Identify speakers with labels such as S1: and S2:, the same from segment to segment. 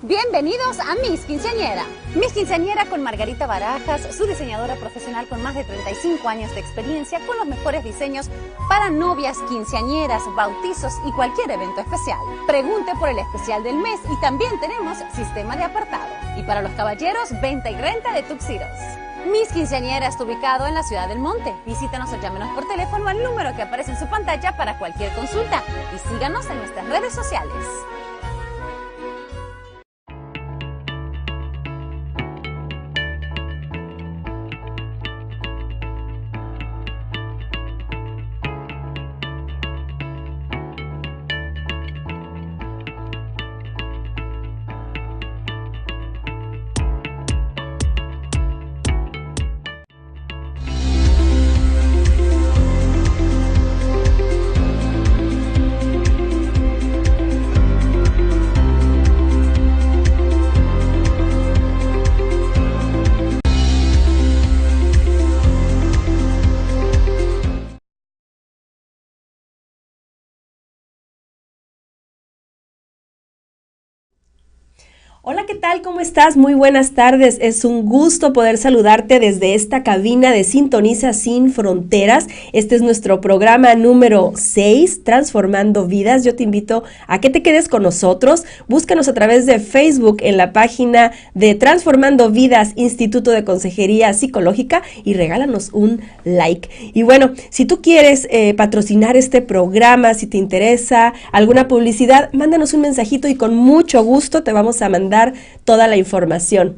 S1: Bienvenidos a Miss Quinceañera. Miss Quinceañera con Margarita Barajas, su diseñadora profesional con más de 35 años de experiencia con los mejores diseños para novias, quinceañeras, bautizos y cualquier evento especial. Pregunte por el especial del mes y también tenemos sistema de apartado. Y para los caballeros, venta y renta de tuxedos. Miss Quinceañera está ubicado en la ciudad del Monte. Visítanos o llámenos por teléfono al número que aparece en su pantalla para cualquier consulta y síganos en nuestras redes sociales.
S2: Hola, ¿qué tal? ¿Cómo estás? Muy buenas tardes. Es un gusto poder saludarte desde esta cabina de Sintoniza Sin Fronteras. Este es nuestro programa número 6, Transformando Vidas. Yo te invito a que te quedes con nosotros. Búscanos a través de Facebook en la página de Transformando Vidas, Instituto de Consejería Psicológica, y regálanos un like. Y bueno, si tú quieres patrocinar este programa, si te interesa alguna publicidad, mándanos un mensajito y con mucho gusto te vamos a mandar toda la información.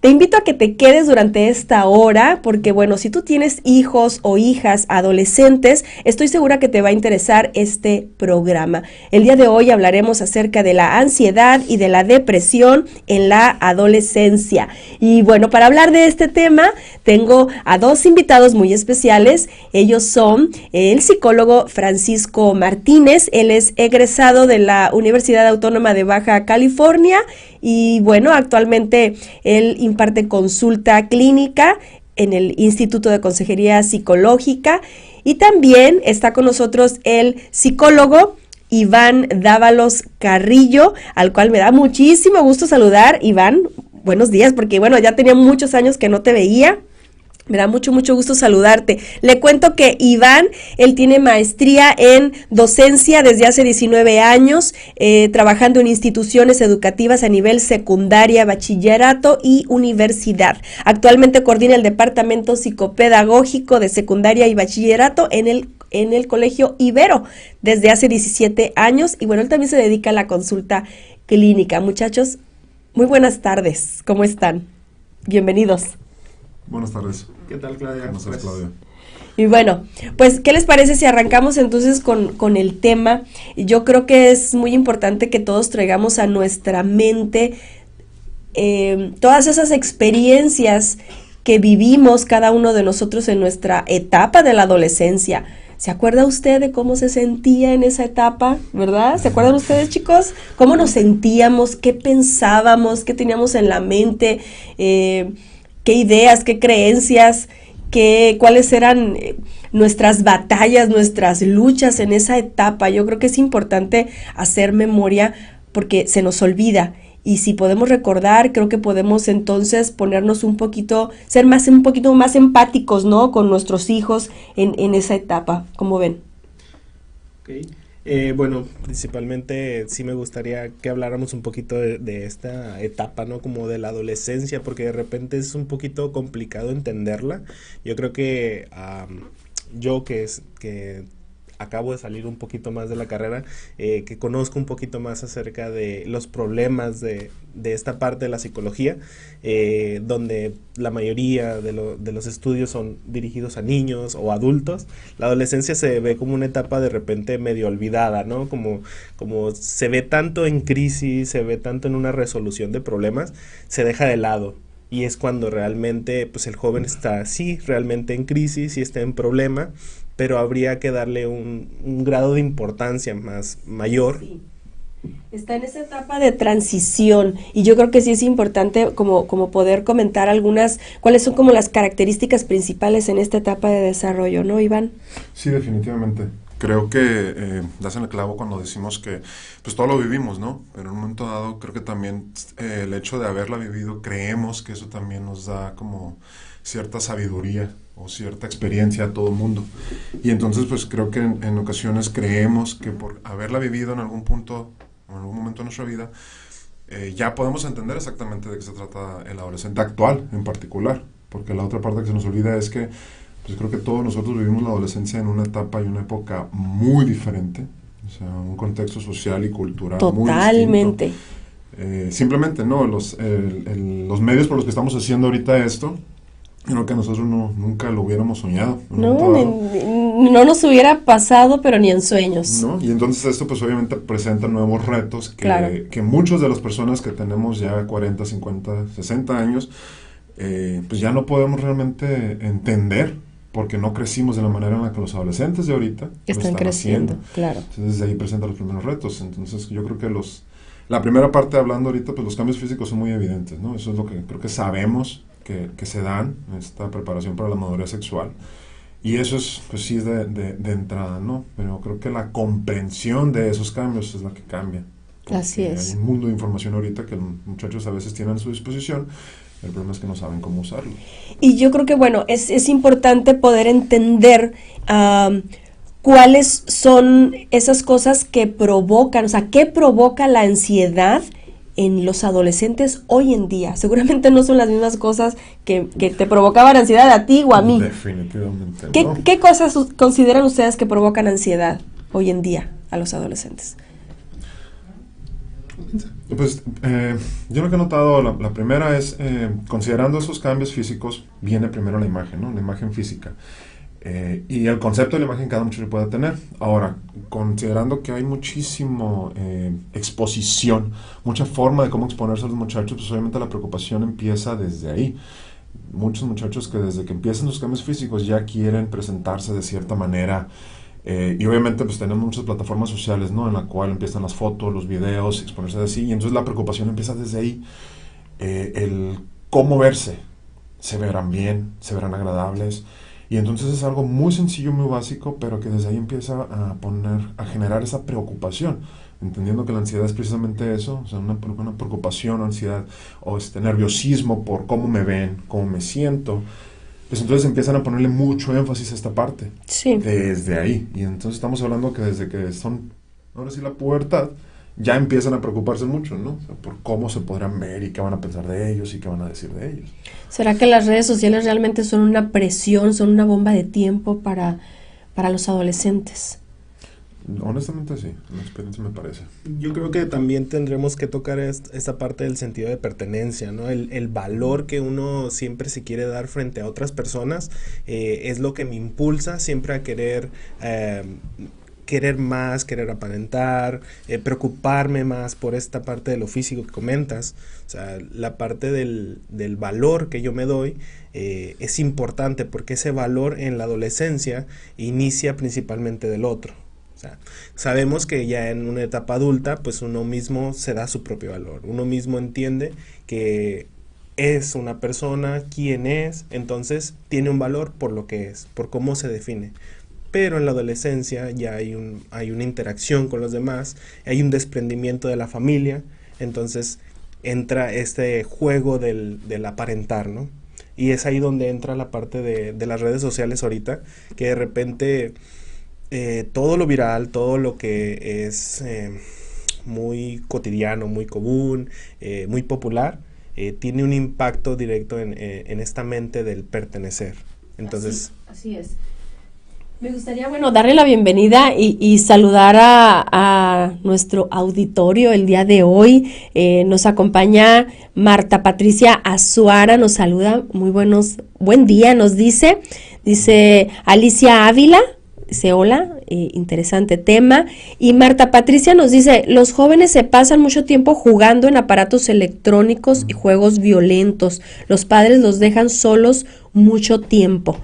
S2: Te invito a que te quedes durante esta hora porque, bueno, si tú tienes hijos o hijas adolescentes, estoy segura que te va a interesar este programa. El día de hoy hablaremos acerca de la ansiedad y de la depresión en la adolescencia. Y bueno, para hablar de este tema, tengo a dos invitados muy especiales. Ellos son el psicólogo Francisco Martínez. Él es egresado de la Universidad Autónoma de Baja California y, bueno, actualmente él imparte consulta clínica en el Instituto de Consejería Psicológica, y también está con nosotros el psicólogo Iván Dávalos Carrillo, al cual me da muchísimo gusto saludar. Iván, buenos días, porque bueno, ya tenía muchos años que no te veía. Me da mucho gusto saludarte. Le cuento que Iván, él tiene maestría en docencia desde hace 19 años, trabajando en instituciones educativas a nivel secundaria, bachillerato y universidad. Actualmente coordina el departamento psicopedagógico de secundaria y bachillerato en el Colegio Ibero desde hace 17 años. Y bueno, él también se dedica a la consulta clínica. Muchachos, muy buenas tardes. ¿Cómo están? Bienvenidos.
S3: Buenas tardes.
S4: ¿Qué tal, Claudia?
S3: ¿Cómo estás, Claudia?
S2: Y bueno, pues, ¿qué les parece si arrancamos entonces con el tema? Yo creo que es muy importante que todos traigamos a nuestra mente todas esas experiencias que vivimos cada uno de nosotros en nuestra etapa de la adolescencia. ¿Se acuerda usted de cómo se sentía en esa etapa, verdad? ¿Se acuerdan ustedes, chicos? ¿Cómo nos sentíamos? ¿Qué pensábamos? ¿Qué teníamos en la mente? ¿Qué ideas, qué creencias, cuáles eran nuestras batallas, nuestras luchas en esa etapa? Yo creo que es importante hacer memoria porque se nos olvida. Y si podemos recordar, creo que podemos entonces ponernos un poquito más empáticos, ¿no? Con nuestros hijos en esa etapa. ¿Cómo ven?
S4: Okay. Bueno, principalmente sí me gustaría que habláramos un poquito de esta etapa, ¿no? Como de la adolescencia, porque de repente es un poquito complicado entenderla. Yo creo que yo que acabo de salir un poquito más de la carrera, que conozco un poquito más acerca de los problemas de esta parte de la psicología, donde la mayoría de los estudios son dirigidos a niños o adultos. La adolescencia se ve como una etapa de repente medio olvidada, ¿no? Como se ve tanto en crisis, se ve tanto en una resolución de problemas, se deja de lado. Y es cuando realmente pues el joven está, sí, realmente en crisis y está en problema, pero habría que darle un grado de importancia mayor.
S2: Sí. Está en esa etapa de transición y yo creo que sí es importante como poder comentar cuáles son como las características principales en esta etapa de desarrollo, ¿no, Iván?
S3: Sí, definitivamente. creo que das en el clavo cuando decimos que pues todo lo vivimos, ¿no? Pero en un momento dado creo que también el hecho de haberla vivido, creemos que eso también nos da como cierta sabiduría o cierta experiencia a todo el mundo. Y entonces pues creo que en ocasiones creemos que por haberla vivido en algún punto o en algún momento de nuestra vida, ya podemos entender exactamente de qué se trata el adolescente actual en particular. Porque la otra parte que se nos olvida es que pues creo que todos nosotros vivimos la adolescencia en una etapa y una época muy diferente, o sea, un contexto social y cultural
S2: totalmente.
S3: Muy distinto. Simplemente, ¿no? Los medios por los que estamos haciendo ahorita esto, creo que nosotros nunca lo hubiéramos soñado.
S2: No nos hubiera pasado, pero ni en sueños.
S3: ¿No? Y entonces esto pues obviamente presenta nuevos retos que,
S2: claro,
S3: que muchas de las personas que tenemos ya 40, 50, 60 años, pues ya no podemos realmente entender, porque no crecimos de la manera en la que los adolescentes de ahorita
S2: están creciendo, claro.
S3: Entonces desde ahí presentan los primeros retos. Entonces yo creo que la primera parte hablando ahorita, pues los cambios físicos son muy evidentes, ¿no? Eso es lo que creo que sabemos que se dan, esta preparación para la madurez sexual. Y eso es, pues sí, es de entrada, ¿no? Pero creo que la comprensión de esos cambios es la que cambia.
S2: Así es.
S3: Hay un mundo de información ahorita que los muchachos a veces tienen a su disposición. El problema es que no saben cómo usarlo.
S2: Y yo creo que, bueno, es importante poder entender cuáles son esas cosas que provocan, o sea, qué provoca la ansiedad en los adolescentes hoy en día. Seguramente no son las mismas cosas que te provocaban ansiedad a ti o a mí.
S3: Definitivamente no.
S2: ¿Qué cosas consideran ustedes que provocan ansiedad hoy en día a los adolescentes?
S3: Pues yo lo que he notado, la primera es, considerando esos cambios físicos, viene primero la imagen, ¿no? La imagen física. Y el concepto de la imagen cada muchacho puede tener. Ahora, considerando que hay muchísimo exposición, mucha forma de cómo exponerse a los muchachos, pues obviamente la preocupación empieza desde ahí. Muchos muchachos que desde que empiezan los cambios físicos ya quieren presentarse de cierta manera. Y obviamente pues tenemos muchas plataformas sociales, ¿no? En la cual empiezan las fotos, los videos, exponerse así, y entonces la preocupación empieza desde ahí. El cómo verse, se verán bien, se verán agradables, y entonces es algo muy sencillo, muy básico, pero que desde ahí empieza a generar esa preocupación, entendiendo que la ansiedad es precisamente eso, o sea, una preocupación, ansiedad, o nerviosismo por cómo me ven, cómo me siento. Pues entonces empiezan a ponerle mucho énfasis a esta parte.
S2: Sí.
S3: Desde ahí. Y entonces estamos hablando que desde que son, ahora sí, la pubertad, ya empiezan a preocuparse mucho, ¿no? O sea, por cómo se podrán ver y qué van a pensar de ellos y qué van a decir de ellos.
S2: ¿Será que las redes sociales realmente son una presión, son una bomba de tiempo para los adolescentes?
S3: Honestamente sí, una experiencia me parece.
S4: Yo creo que también tendremos que tocar esta parte del sentido de pertenencia, ¿no? El valor que uno siempre se quiere dar frente a otras personas es lo que me impulsa siempre a querer más, querer aparentar, preocuparme más por esta parte de lo físico que comentas. O sea, la parte del valor que yo me doy es importante, porque ese valor en la adolescencia inicia principalmente del otro. O sea, sabemos que ya en una etapa adulta, pues uno mismo se da su propio valor, uno mismo entiende que es una persona, quién es, entonces tiene un valor por lo que es, por cómo se define. Pero en la adolescencia ya hay una interacción con los demás, hay un desprendimiento de la familia, entonces entra este juego del aparentar, ¿no? Y es ahí donde entra la parte de las redes sociales ahorita, que de repente todo lo viral, todo lo que es muy cotidiano, muy común, muy popular, tiene un impacto directo en esta mente del pertenecer. Entonces,
S2: así es. Me gustaría, bueno, darle la bienvenida y saludar a nuestro auditorio el día de hoy. Nos acompaña Marta Patricia Azuara, nos saluda, buen día, nos dice Alicia Ávila, dice hola, interesante tema. Y Marta Patricia nos dice, los jóvenes se pasan mucho tiempo jugando en aparatos electrónicos y juegos violentos. Los padres los dejan solos mucho tiempo.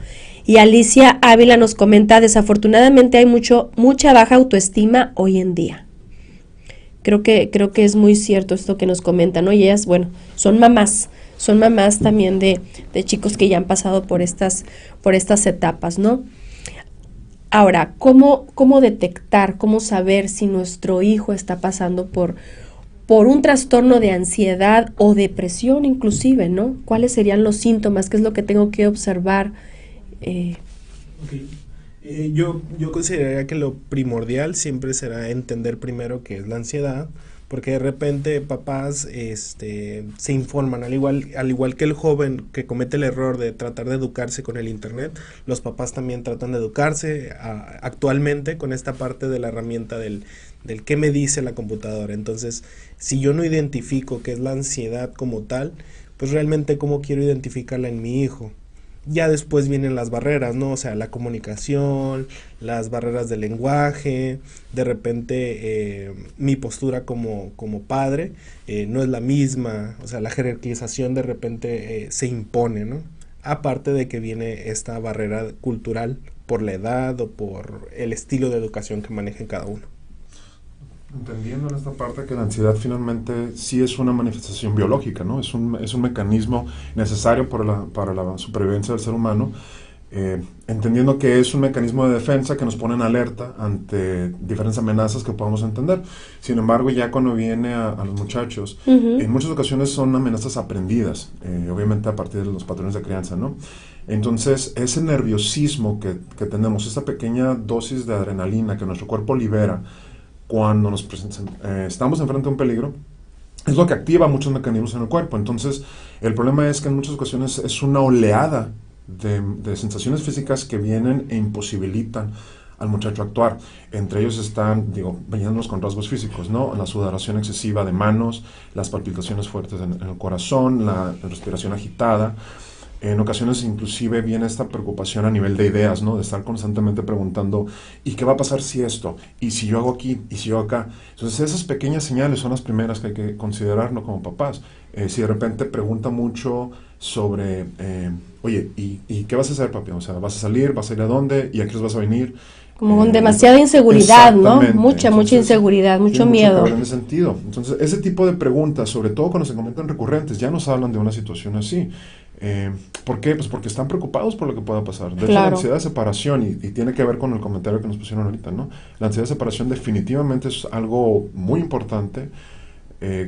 S2: Y Alicia Ávila nos comenta, desafortunadamente hay mucha baja autoestima hoy en día. Creo que es muy cierto esto que nos comentan, ¿no? Y ellas, bueno, son mamás también de chicos que ya han pasado por estas etapas, ¿no? Ahora, ¿cómo detectar, cómo saber si nuestro hijo está pasando por un trastorno de ansiedad o depresión inclusive, ¿no? ¿Cuáles serían los síntomas? ¿Qué es lo que tengo que observar?
S4: Okay. Yo consideraría que lo primordial siempre será entender primero qué es la ansiedad, porque de repente papás se informan, al igual que el joven que comete el error de tratar de educarse con el internet, los papás también tratan de educarse actualmente con esta parte de la herramienta del qué me dice la computadora. Entonces, si yo no identifico qué es la ansiedad como tal, pues realmente cómo quiero identificarla en mi hijo. Ya después vienen las barreras, ¿no? O sea, la comunicación, las barreras del lenguaje, de repente mi postura como padre no es la misma, o sea, la jerarquización de repente se impone, ¿no? Aparte de que viene esta barrera cultural por la edad o por el estilo de educación que manejen cada uno.
S3: Entendiendo en esta parte que la ansiedad finalmente sí es una manifestación biológica, ¿no? Es un mecanismo necesario para la supervivencia del ser humano, entendiendo que es un mecanismo de defensa que nos pone en alerta ante diferentes amenazas que podamos entender. Sin embargo, ya cuando viene a los muchachos, en muchas ocasiones son amenazas aprendidas, obviamente a partir de los patrones de crianza, ¿no? Entonces, ese nerviosismo que tenemos, esa pequeña dosis de adrenalina que nuestro cuerpo libera, cuando estamos enfrente de un peligro, es lo que activa muchos mecanismos en el cuerpo. Entonces, el problema es que en muchas ocasiones es una oleada de sensaciones físicas que vienen e imposibilitan al muchacho actuar. Entre ellos están, veniéndonos con rasgos físicos, ¿no? La sudoración excesiva de manos, las palpitaciones fuertes en el corazón, la respiración agitada. En ocasiones inclusive viene esta preocupación a nivel de ideas, ¿no? De estar constantemente preguntando, ¿y qué va a pasar si esto? ¿Y si yo hago aquí? ¿Y si yo acá? Entonces esas pequeñas señales son las primeras que hay que considerarnos como papás. Si de repente pregunta mucho sobre, oye, ¿y qué vas a hacer, papi? O sea, ¿vas a salir? ¿Vas a ir a dónde? ¿Y a qué hora vas a venir?
S2: Como con demasiada inseguridad, ¿no? Mucha inseguridad, mucho miedo.
S3: En ese sentido. Entonces, ese tipo de preguntas, sobre todo cuando se comentan recurrentes, ya nos hablan de una situación así. ¿Por qué? Pues porque están preocupados por lo que pueda pasar. De hecho, la ansiedad de separación, y tiene que ver con el comentario que nos pusieron ahorita, ¿no? La ansiedad de separación definitivamente es algo muy importante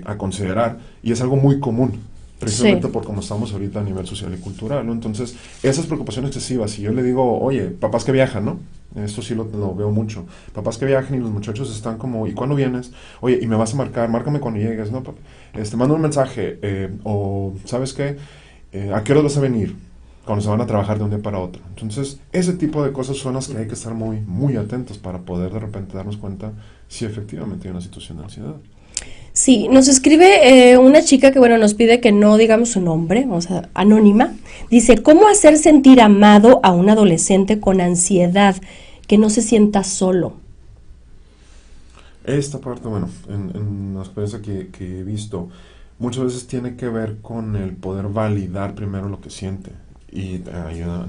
S3: a considerar, y es algo muy común, precisamente por cómo estamos ahorita a nivel social y cultural, ¿no? Entonces, esas preocupaciones excesivas, si yo le digo, oye, papás que viajan, ¿no? Esto sí lo veo mucho. Papás que viajan y los muchachos están como, ¿y cuándo vienes? Oye, ¿y me vas a marcar? Márcame cuando llegues, ¿no, papi? Manda un mensaje, o, ¿sabes qué? ¿A qué hora vas a venir? Cuando se van a trabajar de un día para otro. Entonces, ese tipo de cosas son las que hay que estar muy, muy atentos para poder de repente darnos cuenta si efectivamente hay una situación de ansiedad.
S2: Sí, nos escribe una chica que, nos pide que no digamos su nombre, vamos a anónima. Dice, ¿cómo hacer sentir amado a un adolescente con ansiedad, que no se sienta solo?
S3: Esta parte, en la experiencia que he visto, muchas veces tiene que ver con el poder validar primero lo que siente y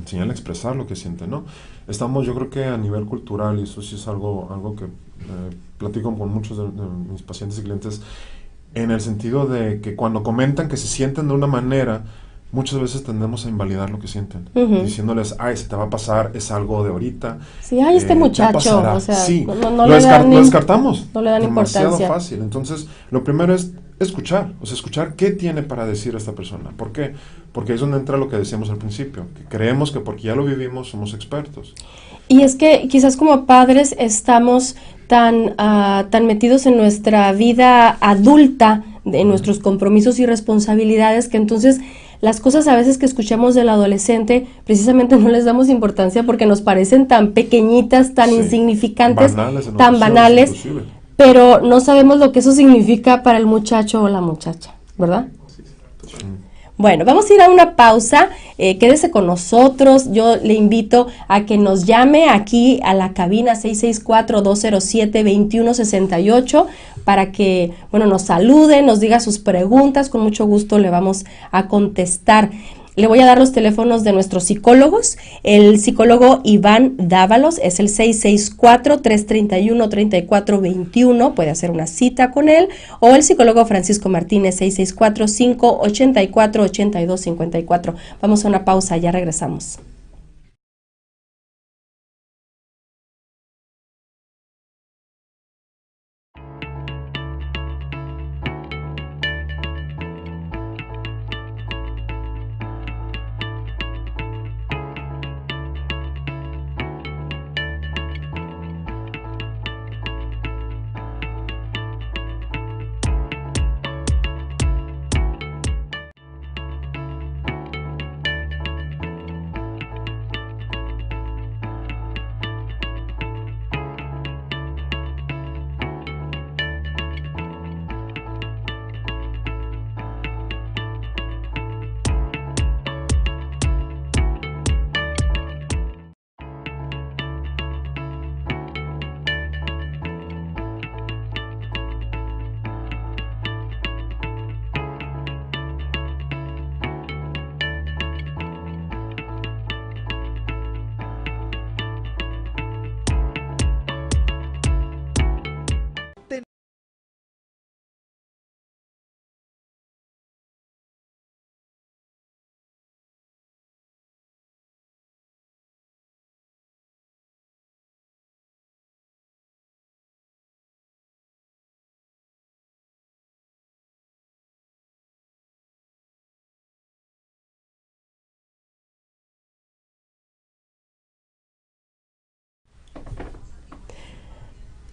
S3: enseñarle a expresar lo que siente, ¿no? Estamos, yo creo que a nivel cultural, y eso sí es algo que platico con muchos de mis pacientes y clientes, en el sentido de que cuando comentan que se sienten de una manera, muchas veces tendemos a invalidar lo que sienten, diciéndoles, ay, se te va a pasar, es algo de ahorita.
S2: Sí, ay, este muchacho, o sea,
S3: sí,
S2: no
S3: lo descartamos.
S2: No le dan
S3: demasiado
S2: importancia.
S3: Fácil. Entonces, lo primero es escuchar, escuchar qué tiene para decir esta persona. ¿Por qué? Porque es donde entra lo que decíamos al principio, que creemos que porque ya lo vivimos somos expertos.
S2: Y es que quizás como padres estamos tan metidos en nuestra vida adulta, en nuestros compromisos y responsabilidades, que entonces las cosas a veces que escuchamos del adolescente precisamente no les damos importancia porque nos parecen tan pequeñitas, tan insignificantes, tan banales, pero no sabemos lo que eso significa para el muchacho o la muchacha, ¿verdad? Bueno, vamos a ir a una pausa, quédese con nosotros, yo le invito a que nos llame aquí a la cabina 664-207-2168 para que, nos salude, nos diga sus preguntas, con mucho gusto le vamos a contestar. Le voy a dar los teléfonos de nuestros psicólogos. El psicólogo Iván Dávalos es el 664-331-3421, puede hacer una cita con él, o el psicólogo Francisco Martínez, 664-584-8254. Vamos a una pausa, ya regresamos.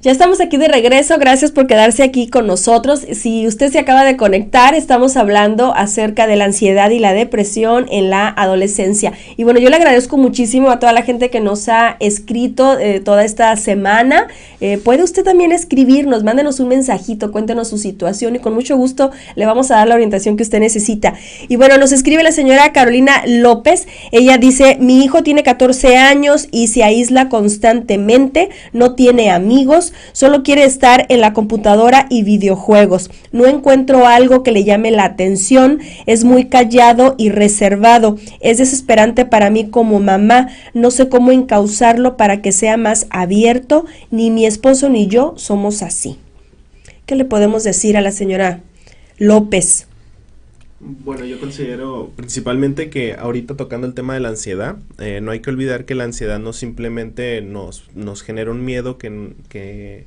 S2: Ya estamos aquí de regreso, gracias por quedarse aquí con nosotros. Si usted se acaba de conectar, estamos hablando acerca de la ansiedad y la depresión en la adolescencia. Y bueno, yo le agradezco muchísimo a toda la gente que nos ha escrito toda esta semana. Puede usted también escribirnos, mándenos un mensajito, cuéntenos su situación y con mucho gusto le vamos a dar la orientación que usted necesita. Y bueno, nos escribe la señora Carolina López. Ella dice, mi hijo tiene 14 años y se aísla constantemente, no tiene amigos, solo quiere estar en la computadora y videojuegos. No encuentro algo que le llame la atención, es muy callado y reservado. Es desesperante para mí como mamá, no sé cómo encauzarlo para que sea más abierto, ni mi esposo ni yo somos así. ¿Qué le podemos decir a la señora López?
S4: Bueno, yo considero principalmente que ahorita tocando el tema de la ansiedad, no hay que olvidar que la ansiedad no simplemente nos genera un miedo que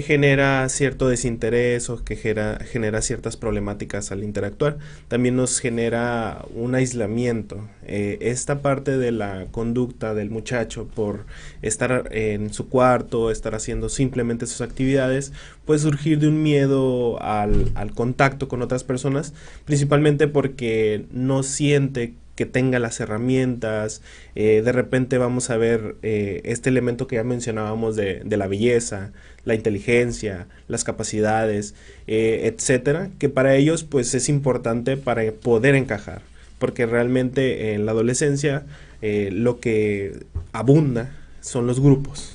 S4: genera cierto desinterés o que genera ciertas problemáticas al interactuar, también nos genera un aislamiento. Esta parte de la conducta del muchacho por estar en su cuarto, estar haciendo simplemente sus actividades, puede surgir de un miedo al contacto con otras personas, principalmente porque no siente que tenga las herramientas. De repente vamos a ver este elemento que ya mencionábamos de la belleza, la inteligencia, las capacidades, etcétera, que para ellos pues es importante para poder encajar, porque realmente en la adolescencia lo que abunda son los grupos,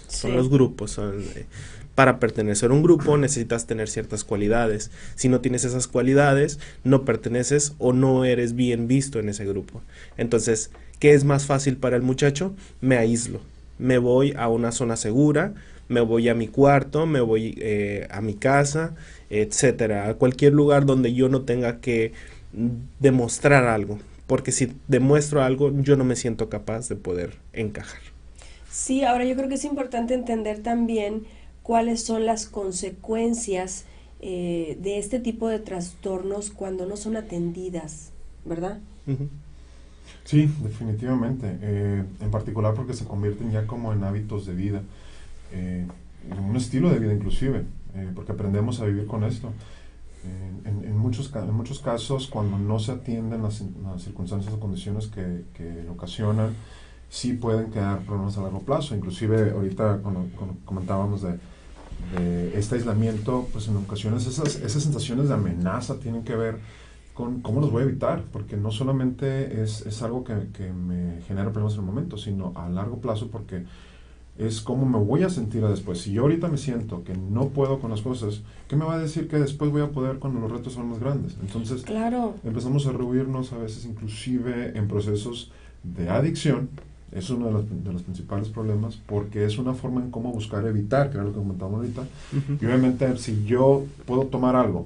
S4: para pertenecer a un grupo necesitas tener ciertas cualidades. Si no tienes esas cualidades, no perteneces o no eres bien visto en ese grupo. Entonces, ¿qué es más fácil para el muchacho? Me aíslo, me voy a una zona segura, me voy a mi cuarto, me voy a mi casa, etcétera, a cualquier lugar donde yo no tenga que demostrar algo, porque si demuestro algo, yo no me siento capaz de poder encajar.
S2: Sí, ahora yo creo que es importante entender también cuáles son las consecuencias de este tipo de trastornos cuando no son atendidas, ¿verdad?
S4: Uh-huh.
S3: Sí, definitivamente. En particular porque se convierten ya como en hábitos de vida, en un estilo de vida inclusive, porque aprendemos a vivir con esto. En muchos casos, cuando no se atienden las circunstancias o condiciones que lo ocasionan, sí pueden quedar problemas a largo plazo. Inclusive ahorita cuando comentábamos de este aislamiento, pues en ocasiones esas sensaciones de amenaza tienen que ver con cómo los voy a evitar, porque no solamente es algo que me genera problemas en el momento, sino a largo plazo, porque es cómo me voy a sentir después. Si yo ahorita me siento que no puedo con las cosas, ¿qué me va a decir que después voy a poder cuando los retos son más grandes? Entonces,
S2: claro,
S3: empezamos a rehuirnos a veces inclusive en procesos de adicción. Es uno de los principales problemas, porque es una forma en cómo buscar evitar, que era lo que comentábamos ahorita. Uh-huh. Y obviamente, si yo puedo tomar algo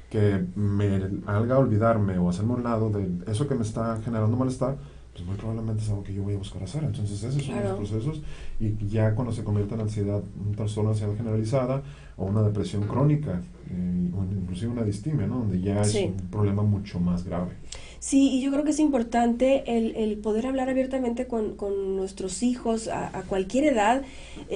S3: que me haga olvidarme o hacerme un lado de eso que me está generando malestar, pues muy probablemente es algo que yo voy a buscar hacer. Entonces, esos son los procesos. Y ya cuando se convierte en ansiedad, un trastorno de ansiedad generalizada o una depresión crónica, o inclusive una distimia, ¿no? Donde ya es un problema mucho más grave.
S2: Sí, y yo creo que es importante el poder hablar abiertamente con nuestros hijos a cualquier edad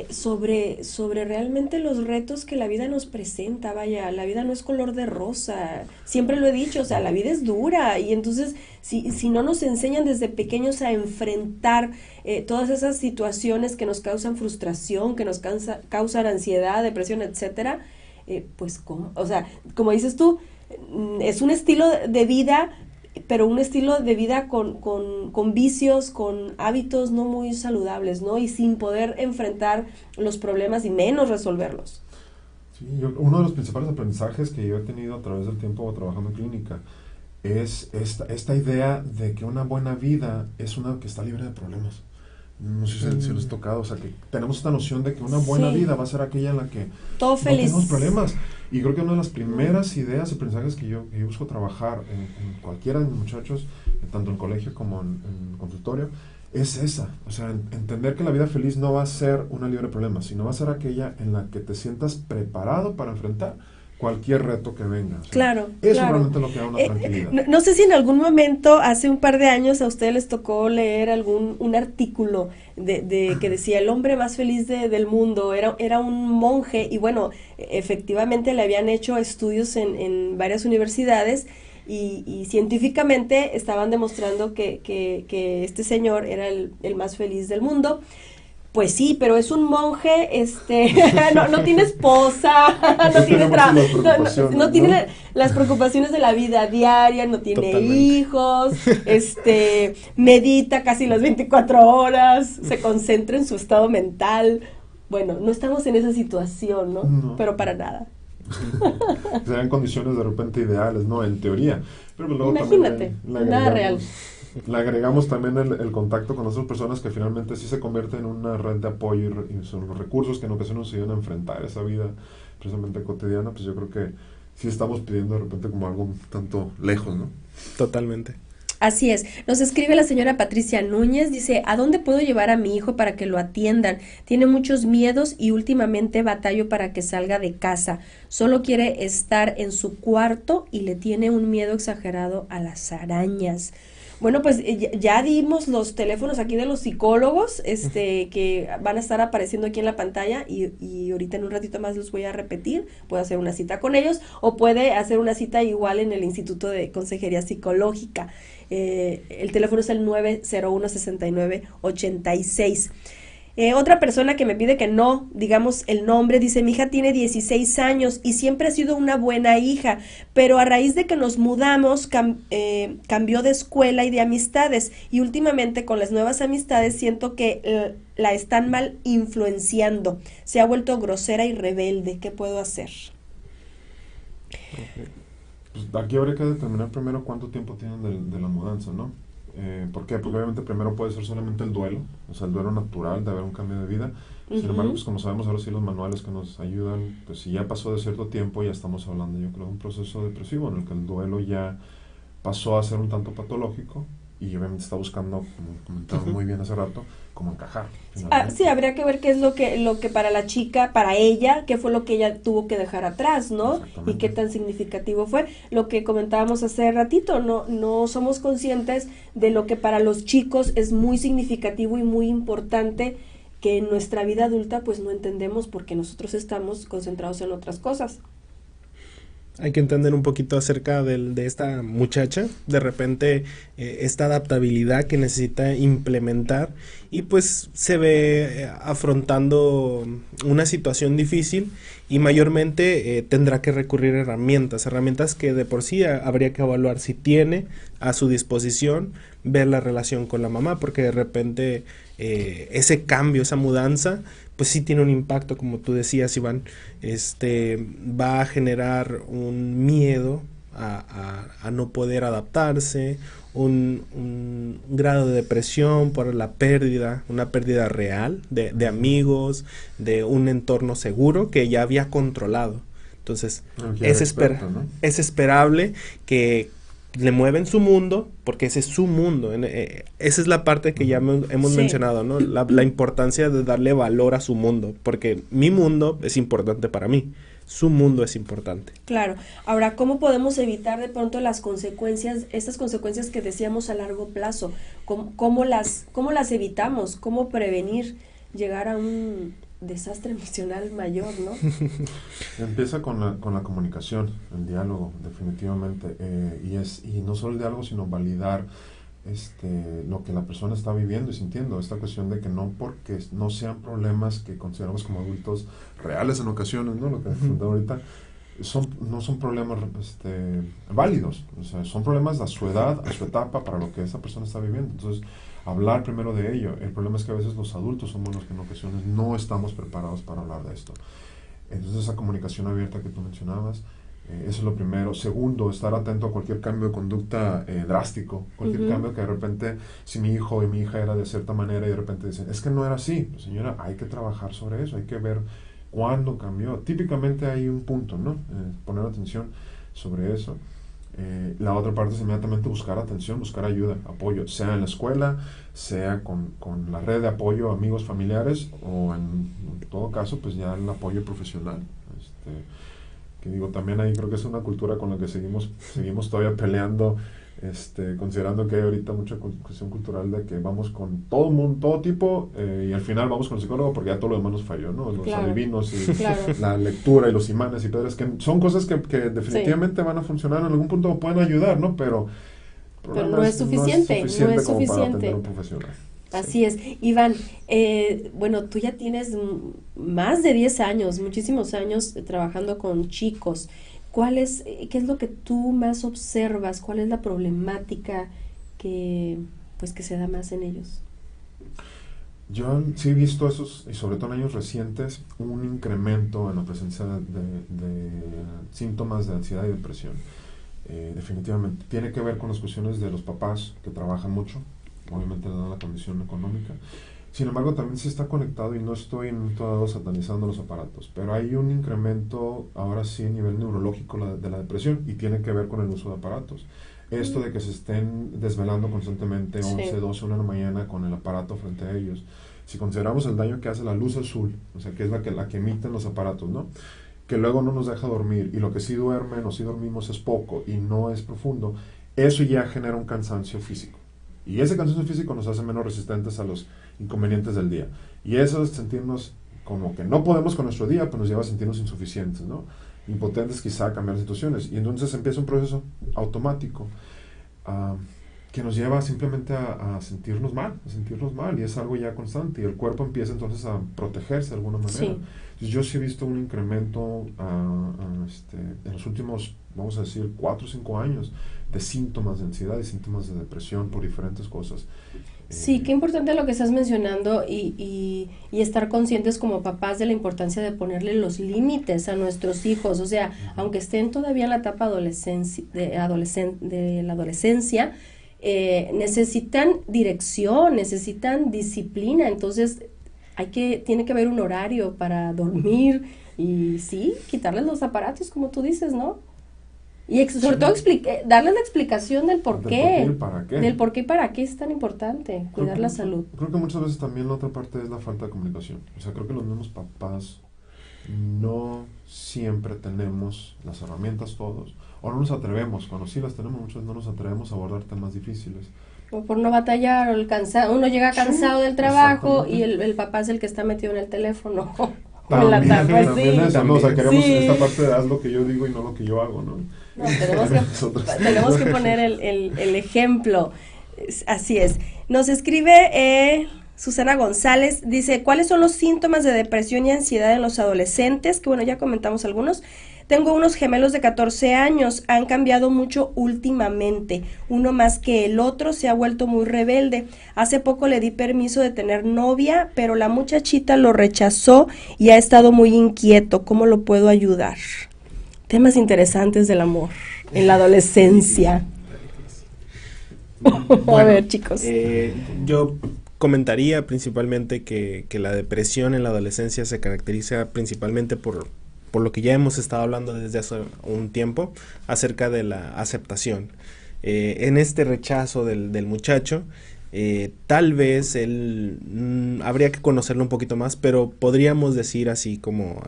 S2: sobre realmente los retos que la vida nos presenta. Vaya, la vida no es color de rosa, siempre lo he dicho, o sea, la vida es dura, y entonces si no nos enseñan desde pequeños a enfrentar todas esas situaciones que nos causan frustración, que nos causan ansiedad, depresión, etcétera, pues, ¿cómo? O sea, como dices tú, es un estilo de vida, pero un estilo de vida con vicios, con hábitos no muy saludables, ¿no? Y sin poder enfrentar los problemas y menos resolverlos.
S3: Sí, uno de los principales aprendizajes que yo he tenido a través del tiempo trabajando en clínica es esta idea de que una buena vida es una que está libre de problemas. No sé si les ha tocado, o sea, que tenemos esta noción de que una buena vida va a ser aquella en la que
S2: todo feliz,
S3: no tenemos problemas. Y creo que una de las primeras ideas, aprendizajes que yo busco trabajar en cualquiera de mis muchachos, tanto en colegio como en consultorio, es esa. O sea, entender que la vida feliz no va a ser una libre de problemas, sino va a ser aquella en la que te sientas preparado para enfrentar cualquier reto que venga. O sea,
S2: Claro,
S3: eso
S2: claro.
S3: realmente es lo que da una tranquilidad.
S2: No sé si en algún momento, hace un par de años, a ustedes les tocó leer un artículo de que decía el hombre más feliz del mundo, era un monje, y bueno, efectivamente le habían hecho estudios en varias universidades, y científicamente estaban demostrando que este señor era el más feliz del mundo. Pues sí, pero es un monje, no tiene esposa, no tiene no tiene las preocupaciones de la vida diaria, no tiene
S4: Totalmente.
S2: hijos, medita casi las 24 horas, se concentra en su estado mental. Bueno, no estamos en esa situación, ¿no?
S3: No.
S2: Pero para nada.
S3: Serían condiciones de repente ideales, ¿no? En teoría. Pero pues luego
S2: Imagínate,
S3: también
S2: nada real.
S3: le agregamos también el contacto con otras personas que finalmente sí se convierte en una red de apoyo y son los recursos que en ocasiones nos ayudan a enfrentar esa vida precisamente cotidiana, pues yo creo que sí estamos pidiendo de repente como algo un tanto lejos, ¿no?
S4: Totalmente.
S2: Así es. Nos escribe la señora Patricia Núñez, dice, ¿a dónde puedo llevar a mi hijo para que lo atiendan? Tiene muchos miedos y últimamente batallo para que salga de casa. Solo quiere estar en su cuarto y le tiene un miedo exagerado a las arañas. Bueno, pues ya dimos los teléfonos aquí de los psicólogos, que van a estar apareciendo aquí en la pantalla, y ahorita en un ratito más los voy a repetir. Puede hacer una cita con ellos o puede hacer una cita igual en el Instituto de Consejería Psicológica. El teléfono es el 901-6986. Otra persona que me pide que no digamos el nombre, dice, mi hija tiene 16 años y siempre ha sido una buena hija, pero a raíz de que nos mudamos cambió de escuela y de amistades, y últimamente con las nuevas amistades siento que la están mal influenciando, se ha vuelto grosera y rebelde. ¿Qué puedo hacer?
S3: Pues aquí habría que determinar primero cuánto tiempo tienen de la mudanza, ¿no? ¿Por qué? Porque obviamente primero puede ser solamente el duelo, o sea, el duelo natural de haber un cambio de vida. Sin embargo, pues como sabemos ahora sí los manuales que nos ayudan, pues si ya pasó de cierto tiempo, ya estamos hablando, yo creo, de un proceso depresivo en el que el duelo ya pasó a ser un tanto patológico y obviamente está buscando, como comentaba muy bien hace rato, como encajar.
S2: Sí, habría que ver qué es lo que para la chica, para ella, qué fue lo que ella tuvo que dejar atrás, ¿no? Y qué tan significativo fue. Lo que comentábamos hace ratito, no somos conscientes de lo que para los chicos es muy significativo y muy importante, que en nuestra vida adulta pues no entendemos porque nosotros estamos concentrados en otras cosas.
S4: Hay que entender un poquito acerca de esta muchacha, de repente esta adaptabilidad que necesita implementar, y pues se ve afrontando una situación difícil, y mayormente tendrá que recurrir a herramientas que de por sí habría que evaluar si tiene a su disposición, ver la relación con la mamá, porque de repente ese cambio, esa mudanza, pues sí tiene un impacto, como tú decías, Iván, va a generar un miedo a no poder adaptarse, un grado de depresión por la pérdida, una pérdida real de amigos, de un entorno seguro que ya había controlado. Entonces, es esperable que le mueven su mundo, porque ese es su mundo. Esa es la parte que ya hemos mencionado, ¿no? La importancia de darle valor a su mundo, porque mi mundo es importante para mí, su mundo es importante.
S2: Claro. Ahora, ¿cómo podemos evitar de pronto las consecuencias, estas consecuencias que decíamos a largo plazo? ¿Cómo las evitamos? ¿Cómo prevenir llegar a un desastre emocional mayor, ¿no?
S3: Empieza con la comunicación, el diálogo, definitivamente, y no solo el diálogo, sino validar lo que la persona está viviendo y sintiendo. Esta cuestión de que no porque no sean problemas que consideramos como adultos reales en ocasiones, ¿no? Lo que ahorita no son problemas válidos, o sea, son problemas a su edad, a su etapa, para lo que esa persona está viviendo. Entonces, hablar primero de ello. El problema es que a veces los adultos somos los que en ocasiones no estamos preparados para hablar de esto. Entonces, esa comunicación abierta que tú mencionabas, eso es lo primero. Segundo, estar atento a cualquier cambio de conducta drástico, cualquier cambio que de repente, si mi hijo y mi hija era de cierta manera y de repente dicen, es que no era así, pues, señora, hay que trabajar sobre eso, hay que ver cuándo cambió. Típicamente hay un punto, ¿no? Poner atención sobre eso. La otra parte es inmediatamente buscar atención, buscar ayuda, apoyo, sea en la escuela, sea con la red de apoyo, amigos, familiares, o en todo caso, pues ya el apoyo profesional. que digo, también ahí creo que es una cultura con la que seguimos todavía peleando, considerando que hay ahorita mucha cuestión cultural de que vamos con todo mundo, todo tipo, y al final vamos con el psicólogo porque ya todo lo demás nos falló, ¿no? Los adivinos y la lectura y los imanes y piedras, que son cosas que definitivamente van a funcionar en algún punto, pueden ayudar, ¿no? Pero
S2: no es suficiente,
S3: como para atender a un profesional.
S2: Así es. Iván, bueno, tú ya tienes más de 10 años, muchísimos años trabajando con chicos. ¿Qué es lo que tú más observas? ¿Cuál es la problemática que se da más en ellos?
S3: Yo sí he visto esos, y sobre todo en años recientes, un incremento en la presencia de síntomas de ansiedad y depresión. Definitivamente. Tiene que ver con las cuestiones de los papás que trabajan mucho, obviamente dada la condición económica. Sin embargo, también se está conectado, y no estoy en todo satanizando los aparatos, pero hay un incremento ahora sí a nivel neurológico de la depresión, y tiene que ver con el uso de aparatos. Esto de que se estén desvelando constantemente 11, 12, 1 de la mañana con el aparato frente a ellos. Si consideramos el daño que hace la luz azul, o sea, que es la que emiten los aparatos, ¿no? Que luego no nos deja dormir, y lo que sí duermen o sí dormimos es poco y no es profundo, eso ya genera un cansancio físico. Y ese cansancio físico nos hace menos resistentes a los inconvenientes del día. Y eso es sentirnos como que no podemos con nuestro día, pues nos lleva a sentirnos insuficientes, ¿no? Impotentes quizá a cambiar situaciones. Y entonces empieza un proceso automático que nos lleva simplemente a sentirnos mal, y es algo ya constante. Y el cuerpo empieza entonces a protegerse de alguna manera.
S2: Sí.
S3: Entonces yo sí he visto un incremento en los últimos, vamos a decir, 4 o 5 años de síntomas de ansiedad y síntomas de depresión por diferentes cosas.
S2: Sí, qué importante lo que estás mencionando y estar conscientes como papás de la importancia de ponerle los límites a nuestros hijos. O sea, aunque estén todavía en la etapa de la adolescencia, necesitan dirección, necesitan disciplina. Entonces tiene que haber un horario para dormir y sí, quitarles los aparatos, como tú dices, ¿no? Y sobre todo darles la explicación del por qué. Del por qué y para qué es tan importante cuidar la salud.
S3: Creo que muchas veces también la otra parte es la falta de comunicación. O sea, creo que los mismos papás no siempre tenemos las herramientas todos. O no nos atrevemos. Cuando sí las tenemos, muchas veces no nos atrevemos a abordar temas difíciles.
S2: O por no batallar, o uno llega cansado del trabajo y el papá es el que está metido en el teléfono.
S3: También eso, ¿no? O sea, queremos esta parte de haz lo que yo digo y no lo que yo hago, ¿no?
S2: No, tenemos que poner el ejemplo. Así es. Nos escribe Susana González, dice, ¿cuáles son los síntomas de depresión y ansiedad en los adolescentes? Que bueno, ya comentamos algunos. Tengo unos gemelos de 14 años, han cambiado mucho últimamente, uno más que el otro, se ha vuelto muy rebelde. Hace poco le di permiso de tener novia, pero la muchachita lo rechazó y ha estado muy inquieto. ¿Cómo lo puedo ayudar? Temas interesantes del amor en la adolescencia.
S4: Bueno,
S2: a ver, chicos.
S4: Yo comentaría principalmente que la depresión en la adolescencia se caracteriza principalmente por lo que ya hemos estado hablando desde hace un tiempo acerca de la aceptación. En este rechazo del muchacho, tal vez él habría que conocerlo un poquito más, pero podríamos decir así como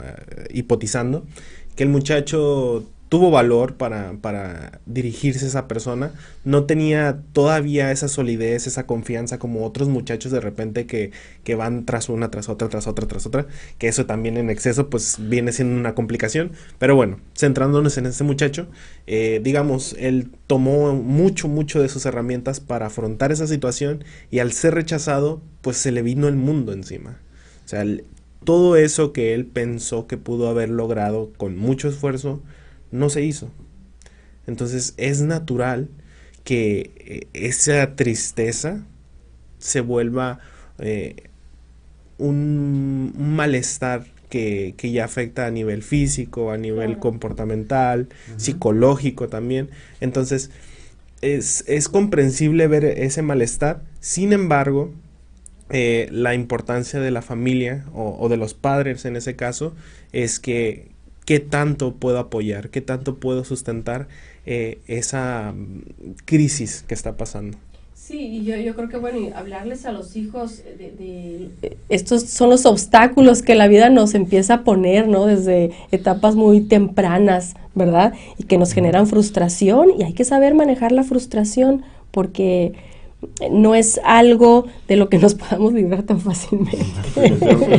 S4: hipotizando que el muchacho tuvo valor para dirigirse a esa persona, no tenía todavía esa solidez, esa confianza como otros muchachos de repente que van tras una, tras otra, que eso también en exceso pues viene siendo una complicación, pero bueno, centrándonos en ese muchacho, digamos, él tomó mucho de sus herramientas para afrontar esa situación y al ser rechazado pues se le vino el mundo encima, o sea, todo eso que él pensó que pudo haber logrado con mucho esfuerzo, no se hizo. Entonces es natural que esa tristeza se vuelva un malestar que ya afecta a nivel físico, a nivel comportamental, psicológico también. Entonces es comprensible ver ese malestar. Sin embargo, la importancia de la familia o de los padres en ese caso es que qué tanto puedo apoyar, qué tanto puedo sustentar esa crisis que está pasando.
S2: Sí, y yo creo que, bueno, y hablarles a los hijos estos son los obstáculos que la vida nos empieza a poner, ¿no? Desde etapas muy tempranas, ¿verdad? Y que nos generan frustración, y hay que saber manejar la frustración, porque no es algo de lo que nos podamos librar tan fácilmente.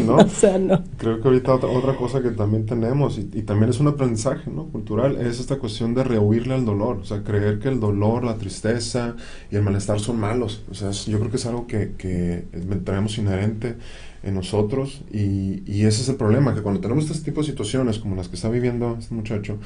S3: ¿No?
S2: O sea, no.
S3: Creo que ahorita otra cosa que también tenemos, y también es un aprendizaje, ¿no?, cultural, es esta cuestión de rehuirle al dolor. O sea, creer que el dolor, la tristeza y el malestar son malos. O sea, yo creo que es algo que tenemos inherente en nosotros, y ese es el problema, que cuando tenemos este tipo de situaciones como las que está viviendo este muchacho,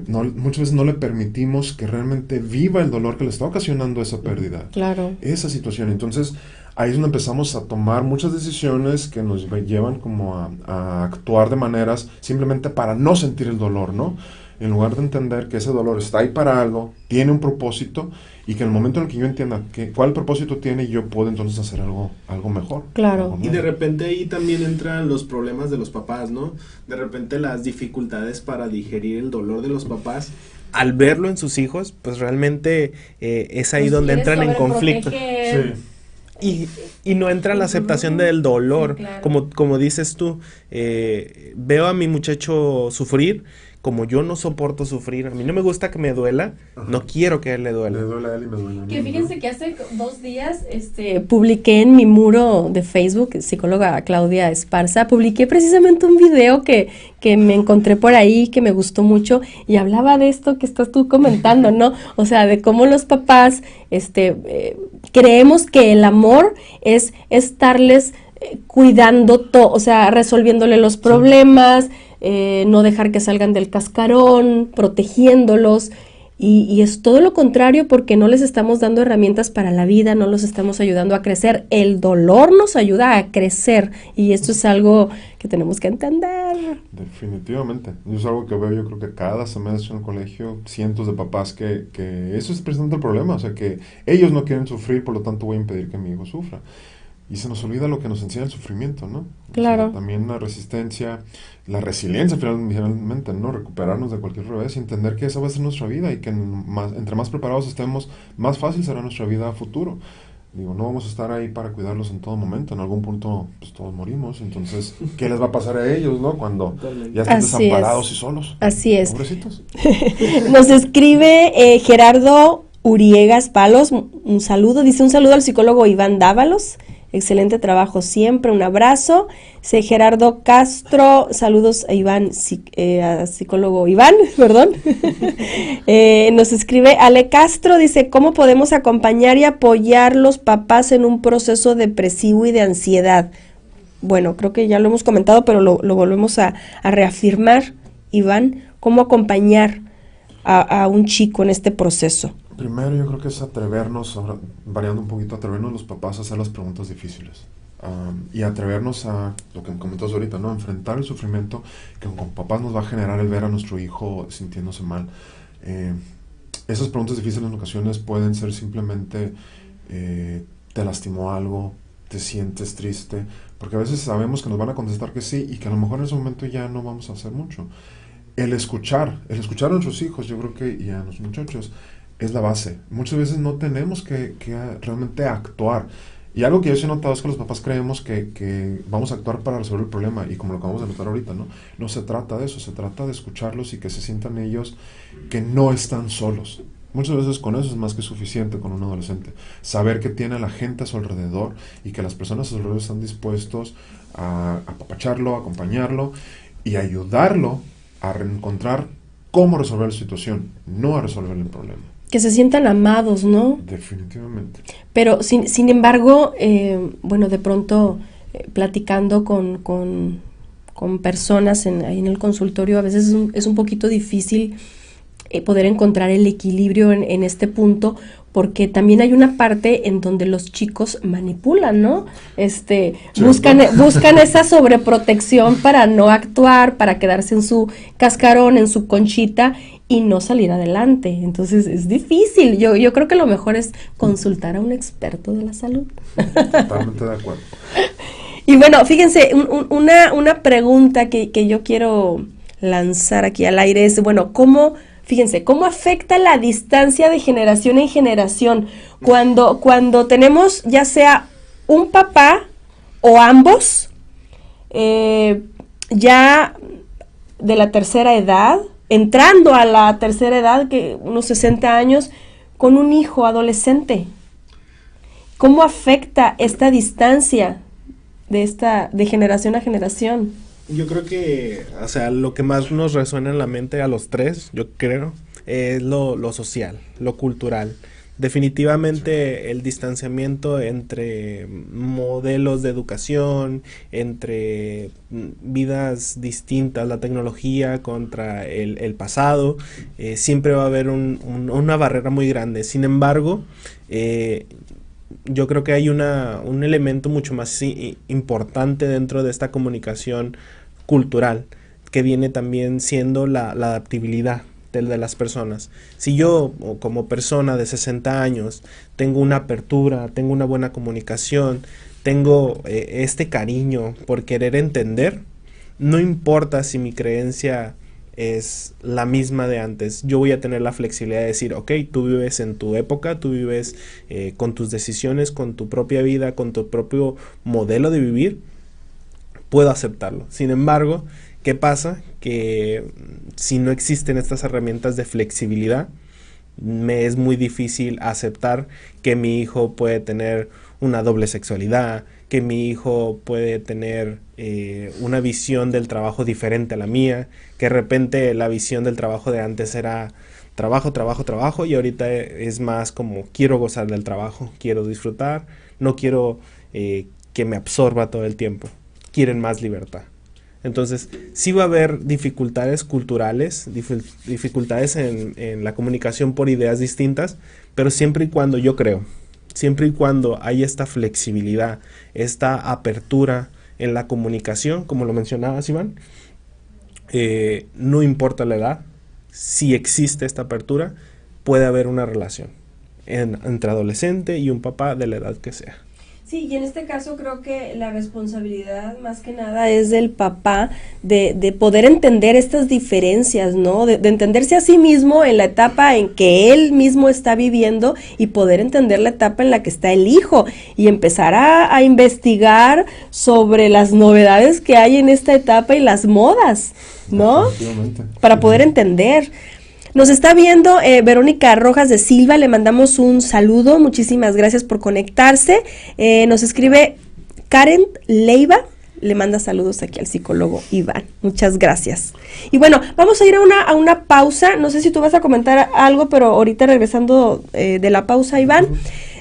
S3: muchas veces no le permitimos que realmente viva el dolor que le está ocasionando esa pérdida,
S2: Claro.
S3: esa situación. Entonces ahí es donde empezamos a tomar muchas decisiones que nos llevan como a actuar de maneras simplemente para no sentir el dolor, ¿no? En lugar de entender que ese dolor está ahí para algo, tiene un propósito, y que en el momento en el que yo entienda cuál propósito tiene, yo puedo entonces hacer algo mejor.
S2: Claro.
S4: Y de repente ahí también entran los problemas de los papás, ¿no? De repente las dificultades para digerir el dolor de los papás. Al verlo en sus hijos, pues realmente es ahí donde entran en conflicto.
S3: Sí.
S4: Y no entra la aceptación del dolor.
S2: Sí, claro.
S4: Como dices tú, veo a mi muchacho sufrir. Como yo no soporto sufrir, a mí no me gusta que me duela, no quiero que a él le duela.
S3: Le duele a él y me duele a mí.
S2: Que fíjense que hace 2 días publiqué en mi muro de Facebook, psicóloga Claudia Esparza, publiqué precisamente un video que me encontré por ahí, que me gustó mucho, y hablaba de esto que estás tú comentando, ¿no? O sea, de cómo los papás creemos que el amor es estarles cuidando todo, o sea, resolviéndole los problemas, no dejar que salgan del cascarón, protegiéndolos, y es todo lo contrario, porque no les estamos dando herramientas para la vida, no los estamos ayudando a crecer. El dolor nos ayuda a crecer, y esto es algo que tenemos que entender.
S3: Definitivamente. Es algo que veo, yo creo que cada semestre en el colegio, cientos de papás que eso es precisamente el problema, o sea, que ellos no quieren sufrir, por lo tanto voy a impedir que mi hijo sufra. Y se nos olvida lo que nos enseña el sufrimiento, ¿no?
S2: Claro.
S3: O sea, también la resistencia, la resiliencia finalmente, ¿no? Recuperarnos de cualquier revés y entender que esa va a ser nuestra vida, y que entre más preparados estemos, más fácil será nuestra vida a futuro. Digo, no vamos a estar ahí para cuidarlos en todo momento. En algún punto, pues todos morimos. Entonces, ¿qué les va a pasar a ellos, no? Cuando ya estén desamparados y solos.
S2: Así es.
S3: Pobrecitos.
S2: Nos escribe Gerardo Uriegas Palos, un saludo. Dice: un saludo al psicólogo Iván Dávalos. Excelente trabajo siempre, un abrazo. Dice Gerardo Castro, saludos a Iván, a psicólogo Iván, perdón. Nos escribe Ale Castro, dice: ¿cómo podemos acompañar y apoyar los papás en un proceso depresivo y de ansiedad? Bueno, creo que ya lo hemos comentado, pero lo volvemos a reafirmar, Iván. ¿Cómo acompañar a un chico en este proceso?
S3: Primero yo creo que es atrevernos, variando un poquito, atrevernos los papás a hacer las preguntas difíciles, y atrevernos a, lo que comentas ahorita, ¿no? Enfrentar el sufrimiento que con papás nos va a generar el ver a nuestro hijo sintiéndose mal. Esas preguntas difíciles en ocasiones pueden ser simplemente, ¿te lastimó algo? ¿Te sientes triste? Porque a veces sabemos que nos van a contestar que sí, y que a lo mejor en ese momento ya no vamos a hacer mucho. El escuchar a nuestros hijos, yo creo que, y a los muchachos, es la base. Muchas veces no tenemos que realmente actuar. Y algo que yo sí he notado es que los papás creemos que vamos a actuar para resolver el problema, y como lo acabamos de notar ahorita, ¿no? No se trata de eso, se trata de escucharlos y que se sientan ellos que no están solos. Muchas veces con eso es más que suficiente con un adolescente. Saber que tiene a la gente a su alrededor, y que las personas a su alrededor están dispuestos a apapacharlo, a acompañarlo y ayudarlo a reencontrar cómo resolver la situación, no a resolver el problema.
S2: Que se sientan amados, ¿no?
S3: Definitivamente.
S2: Pero sin embargo, bueno, de pronto platicando con personas ahí en el consultorio, a veces es un poquito difícil poder encontrar el equilibrio en este punto, porque también hay una parte en donde los chicos manipulan, ¿no? Buscan esa sobreprotección para no actuar, para quedarse en su cascarón, en su conchita, y no salir adelante. Entonces es difícil. Yo creo que lo mejor es consultar a un experto de la salud.
S3: Totalmente de acuerdo.
S2: Y bueno, fíjense, una pregunta que yo quiero lanzar aquí al aire es, bueno, ¿cómo Fíjense, ¿cómo afecta la distancia de generación en generación? Cuando tenemos ya sea un papá o ambos, ya de la tercera edad, entrando a la tercera edad, que unos 60 años, con un hijo adolescente. ¿Cómo afecta esta distancia de generación a generación?
S4: Yo creo que, o sea, lo que más nos resuena en la mente a los tres, yo creo, es lo social, lo cultural. Definitivamente el distanciamiento entre modelos de educación, entre vidas distintas, la tecnología contra el pasado, siempre va a haber una barrera muy grande. Sin embargo, yo creo que hay un elemento mucho más importante dentro de esta comunicación cultural, que viene también siendo la adaptabilidad de las personas. Si yo, como persona de 60 años, tengo una apertura, tengo una buena comunicación, tengo este cariño por querer entender, no importa si mi creencia es la misma de antes, yo voy a tener la flexibilidad de decir, ok, tú vives en tu época, tú vives con tus decisiones, con tu propia vida, con tu propio modelo de vivir, puedo aceptarlo. Sin embargo, ¿qué pasa? Que si no existen estas herramientas de flexibilidad, me es muy difícil aceptar que mi hijo puede tener una doble sexualidad, que mi hijo puede tener una visión del trabajo diferente a la mía, que de repente la visión del trabajo de antes era trabajo, trabajo, trabajo, y ahorita es más como quiero gozar del trabajo, quiero disfrutar, no quiero que me absorba todo el tiempo, quieren más libertad. Entonces, sí va a haber dificultades culturales, dificultades en la comunicación por ideas distintas, pero siempre y cuando yo creo, siempre y cuando hay esta flexibilidad, esta apertura en la comunicación, como lo mencionabas, Iván, no importa la edad, si existe esta apertura, puede haber una relación entre adolescente y un papá de la edad que sea.
S2: Sí, y en este caso creo que la responsabilidad más que nada es del papá de poder entender estas diferencias, ¿no? De entenderse a sí mismo en la etapa en que él mismo está viviendo y poder entender la etapa en la que está el hijo y empezar a investigar sobre las novedades que hay en esta etapa y las modas, ¿no? Para poder entender. Nos está viendo Verónica Rojas de Silva, le mandamos un saludo, muchísimas gracias por conectarse. Nos escribe Karen Leiva, le manda saludos aquí al psicólogo Iván, muchas gracias. Y bueno, vamos a ir a una pausa, no sé si tú vas a comentar algo, pero ahorita regresando de la pausa, Iván,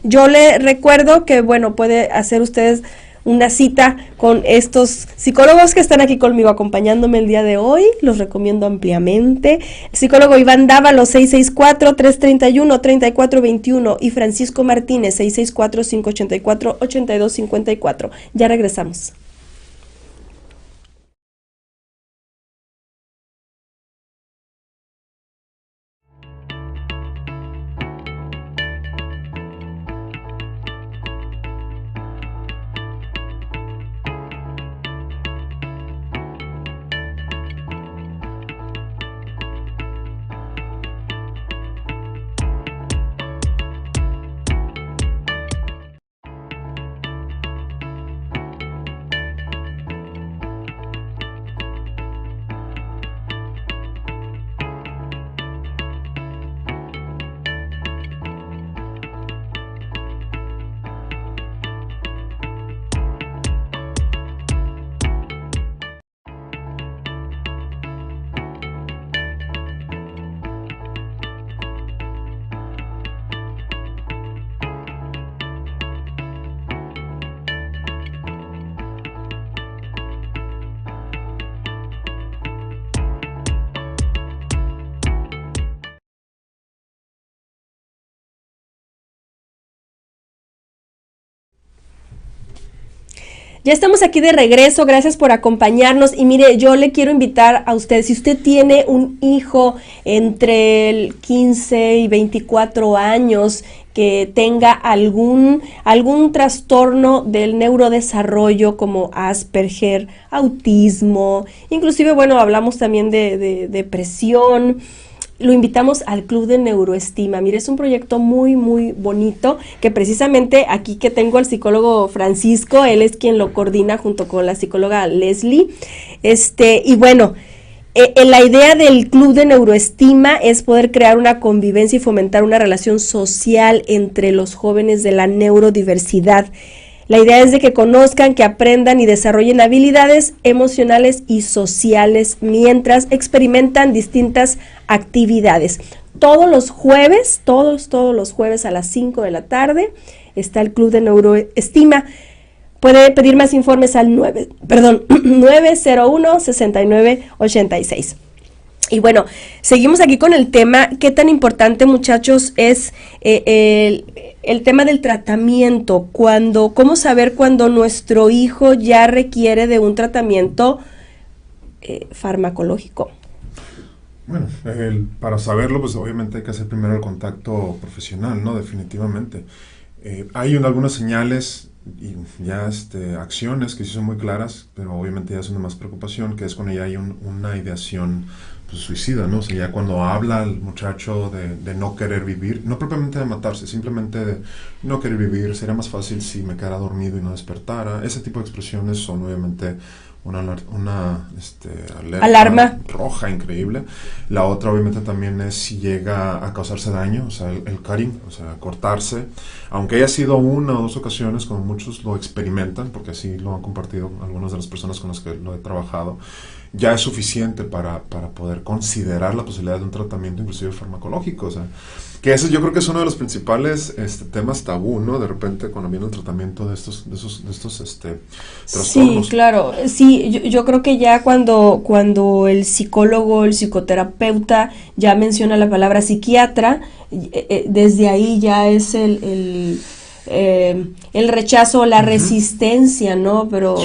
S2: yo le recuerdo que, bueno, puede hacer ustedes una cita con estos psicólogos que están aquí conmigo acompañándome el día de hoy, los recomiendo ampliamente. El psicólogo Iván Dávalos, 664-331-3421 y Francisco Martínez, 664-584-8254. Ya regresamos. Ya estamos aquí de regreso, gracias por acompañarnos y mire, yo le quiero invitar a usted, si usted tiene un hijo entre el 15 y 24 años que tenga algún trastorno del neurodesarrollo como Asperger, autismo, inclusive, bueno, hablamos también de depresión, lo invitamos al Club de Neuroestima. Mire, es un proyecto muy, muy bonito, que precisamente aquí que tengo al psicólogo Francisco, él es quien lo coordina junto con la psicóloga Leslie. Y bueno, la idea del Club de Neuroestima es poder crear una convivencia y fomentar una relación social entre los jóvenes de la neurodiversidad. La idea es de que conozcan, que aprendan y desarrollen habilidades emocionales y sociales mientras experimentan distintas actividades. Todos los jueves, todos los jueves a las 5 de la tarde está el Club de Neuroestima. Puede pedir más informes al 901-6986. Y bueno, seguimos aquí con el tema. ¿Qué tan importante, muchachos, es el tema del tratamiento? ¿Cómo saber cuando nuestro hijo ya requiere de un tratamiento farmacológico?
S3: Bueno, para saberlo, pues obviamente hay que hacer primero el contacto profesional, ¿no? Definitivamente. Hay algunas señales y ya acciones que sí son muy claras, pero obviamente ya son de más preocupación, que es cuando ya hay una ideación pues, suicida, ¿no? O sea, ya cuando habla el muchacho de no querer vivir, no propiamente de matarse, simplemente de no querer vivir, sería más fácil si me quedara dormido y no despertara. Ese tipo de expresiones son obviamente una
S2: alarma
S3: roja increíble. La otra obviamente también es si llega a causarse daño, o sea, el cutting, o sea, cortarse, aunque haya sido una o dos ocasiones, como muchos lo experimentan, porque así lo han compartido algunas de las personas con las que lo he trabajado, ya es suficiente para poder considerar la posibilidad de un tratamiento inclusive farmacológico. O sea, que ese yo creo que es uno de los principales temas tabú, ¿no? De repente cuando viene el tratamiento de estos trastornos.
S2: Sí, claro. Sí, yo creo que ya cuando el psicólogo, el psicoterapeuta ya menciona la palabra psiquiatra, desde ahí ya es el rechazo, la resistencia, ¿no? Pero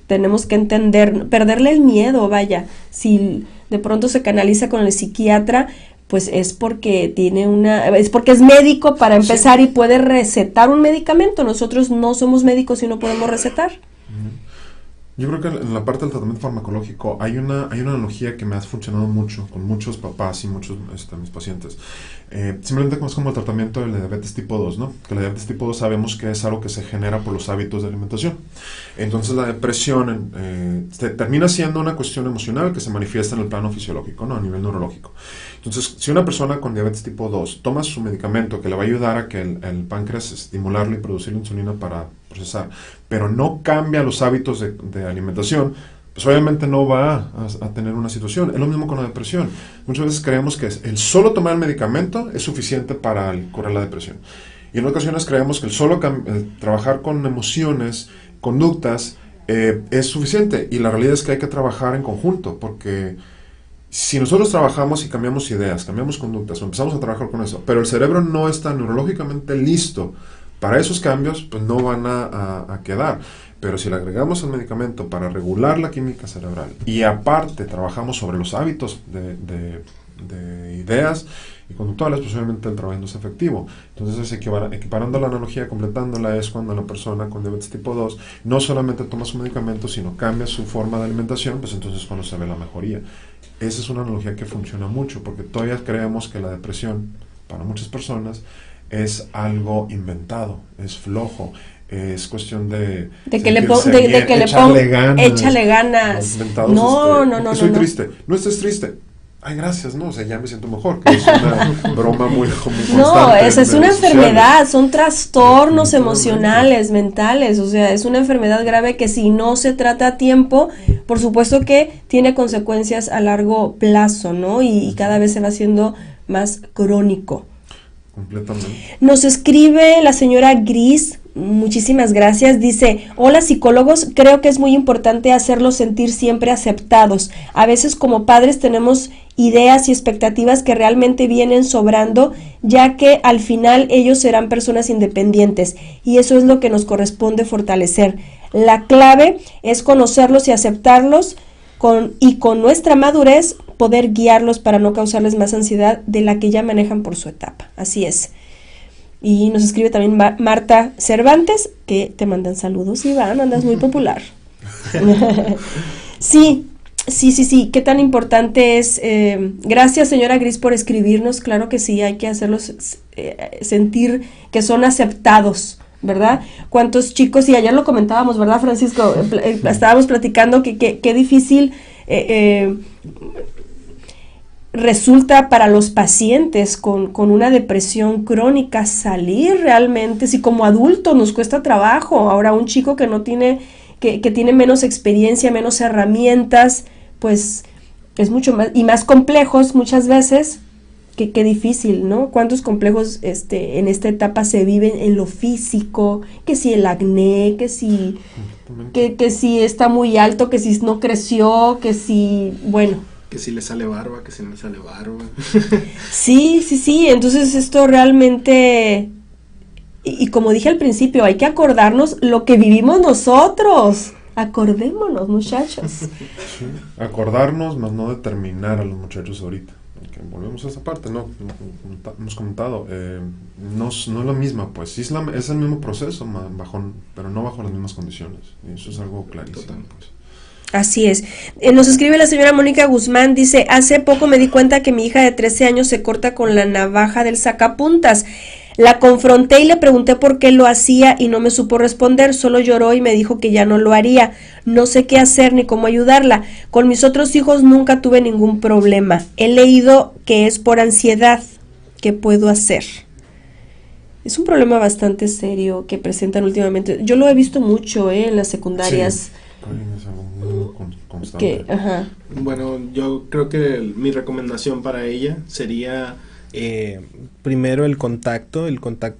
S2: tenemos que entender, perderle el miedo, vaya. Si de pronto se canaliza con el psiquiatra, pues es porque es médico para empezar y puede recetar un medicamento. Nosotros no somos médicos y no podemos recetar.
S3: Yo creo que en la parte del tratamiento farmacológico hay una analogía que me ha funcionado mucho con muchos papás y muchos mis pacientes. Simplemente es como el tratamiento de la diabetes tipo 2, ¿no? Que la diabetes tipo 2 sabemos que es algo que se genera por los hábitos de alimentación. Entonces la depresión termina siendo una cuestión emocional que se manifiesta en el plano fisiológico, ¿no? A nivel neurológico. Entonces, si una persona con diabetes tipo 2 toma su medicamento que le va a ayudar a que el páncreas estimularlo y producir insulina para procesar, pero no cambia los hábitos de alimentación, pues obviamente no va a tener una situación. Es lo mismo con la depresión. Muchas veces creemos que el solo tomar el medicamento es suficiente para curar la depresión. Y en ocasiones creemos que el solo trabajar con emociones, conductas, es suficiente. Y la realidad es que hay que trabajar en conjunto, porque si nosotros trabajamos y cambiamos ideas, cambiamos conductas, o empezamos a trabajar con eso, pero el cerebro no está neurológicamente listo para esos cambios, pues no van a quedar. Pero si le agregamos el medicamento para regular la química cerebral y aparte trabajamos sobre los hábitos de ideas y conductuales, pues obviamente el trabajo no es efectivo. Entonces, equiparando la analogía, completándola, es cuando la persona con diabetes tipo 2 no solamente toma su medicamento, sino cambia su forma de alimentación, pues entonces cuando se ve la mejoría. Esa es una analogía que funciona mucho, porque todavía creemos que la depresión, para muchas personas, es algo inventado, es flojo, es cuestión de que le ponga,
S2: échale ganas. No.
S3: Soy triste. No estés triste. Ay, gracias, no, o sea, ya me siento mejor, que es una broma muy constante.
S2: No, esa es una enfermedad, son trastornos emocionales, mentales, o sea, es una enfermedad grave que si no se trata a tiempo, por supuesto que tiene consecuencias a largo plazo, ¿no? Y cada vez se va haciendo más crónico.
S3: Completamente.
S2: Nos escribe la señora Gris, muchísimas gracias, dice: hola psicólogos, creo que es muy importante hacerlos sentir siempre aceptados. A veces como padres tenemos ideas y expectativas que realmente vienen sobrando, ya que al final ellos serán personas independientes y eso es lo que nos corresponde fortalecer. La clave es conocerlos y aceptarlos y con nuestra madurez poder guiarlos para no causarles más ansiedad de la que ya manejan por su etapa. Así es. Y nos escribe también Marta Cervantes, que te mandan saludos. Iván, andas muy popular. Sí, Sí, qué tan importante es. Gracias, señora Gris, por escribirnos. Claro que sí, hay que hacerlos sentir que son aceptados, ¿verdad? ¿Cuántos chicos? Y ayer lo comentábamos, ¿verdad, Francisco? Estábamos platicando que difícil resulta para los pacientes con una depresión crónica salir realmente. Si como adultos nos cuesta trabajo, ahora un chico que no tiene, que tiene menos experiencia, menos herramientas, pues es mucho más, y más complejos muchas veces, qué difícil, ¿no? ¿Cuántos complejos en esta etapa se viven en lo físico? Que si el acné, que si está muy alto, que si no creció, que si, bueno.
S4: Que si le sale barba, que si no le sale barba.
S2: Sí, entonces esto realmente, y como dije al principio, hay que acordarnos lo que vivimos nosotros. Acordémonos, muchachos.
S3: Sí, acordarnos, más no determinar a los muchachos ahorita. Porque volvemos a esa parte, ¿no? Hemos comentado, no es la misma, pues. Sí es el mismo proceso, pero no bajo las mismas condiciones. Y eso es algo clarísimo, pues.
S2: Así es. Nos escribe la señora Mónica Guzmán, dice, hace poco me di cuenta que mi hija de 13 años se corta con la navaja del sacapuntas. La confronté y le pregunté por qué lo hacía y no me supo responder, solo lloró y me dijo que ya no lo haría. No sé qué hacer ni cómo ayudarla. Con mis otros hijos nunca tuve ningún problema. He leído que es por ansiedad. ¿Qué puedo hacer? Es un problema bastante serio que presentan últimamente. Yo lo he visto mucho en las secundarias.
S3: Sí. Es algo muy constante.
S4: Bueno, yo creo que mi recomendación para ella sería primero el contacto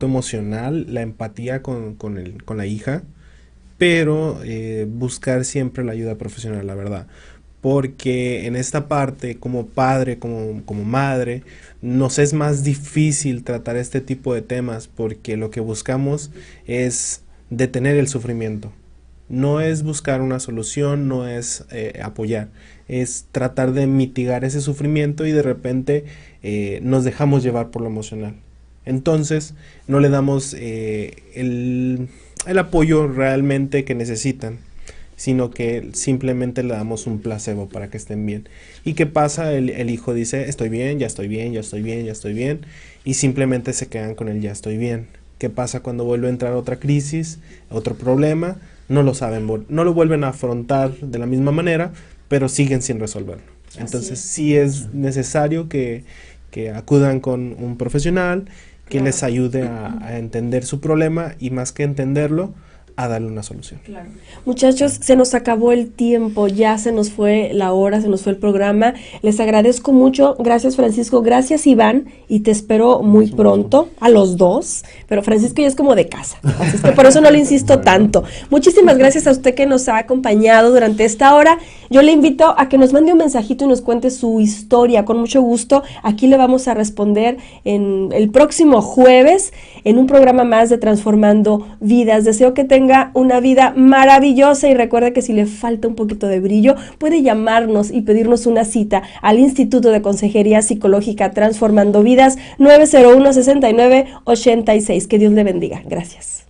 S4: emocional, la empatía con la hija, pero buscar siempre la ayuda profesional, la verdad. Porque en esta parte, como padre, como madre, nos es más difícil tratar este tipo de temas porque lo que buscamos es detener el sufrimiento. No es buscar una solución, no es apoyar, es tratar de mitigar ese sufrimiento y de repente nos dejamos llevar por lo emocional. Entonces no le damos el apoyo realmente que necesitan, sino que simplemente le damos un placebo para que estén bien. ¿Y qué pasa? El hijo dice, estoy bien, ya estoy bien, ya estoy bien, ya estoy bien, y simplemente se quedan con el ya estoy bien. ¿Qué pasa cuando vuelve a entrar otra crisis, otro problema? No lo saben, no lo vuelven a afrontar de la misma manera, pero siguen sin resolverlo. Entonces sí es necesario que acudan con un profesional que les ayude a entender su problema y más que entenderlo, a darle una solución.
S2: Claro. Muchachos, se nos acabó el tiempo, ya se nos fue la hora, se nos fue el programa. Les agradezco mucho, gracias Francisco, gracias Iván, y te espero muy pronto, a los dos, pero Francisco ya es como de casa, así es que por eso no le insisto tanto. Muchísimas gracias a usted que nos ha acompañado durante esta hora. Yo le invito a que nos mande un mensajito y nos cuente su historia, con mucho gusto. Aquí le vamos a responder en el próximo jueves, en un programa más de Transformando Vidas. Deseo que tenga una vida maravillosa y recuerde que si le falta un poquito de brillo, puede llamarnos y pedirnos una cita al Instituto de Consejería Psicológica Transformando Vidas 901-6986. Que Dios le bendiga. Gracias.